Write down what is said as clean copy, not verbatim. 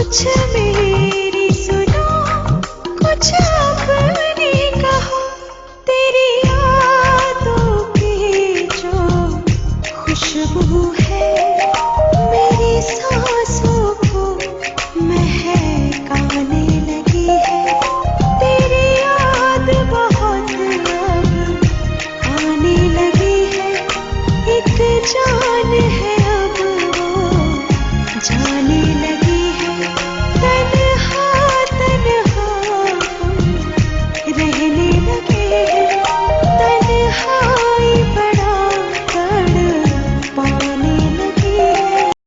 कुछ मेरी सुनो, कुछ अपनी कहो। तेरी यादों की जो खुशबू है मेरी सांसों को महकाने लगी है। तेरी याद बहुत अब आने लगी है। एक जान है अब वो जाने लगी है। तन्हा तन्हा हम रहने लगे हैं, तन्हा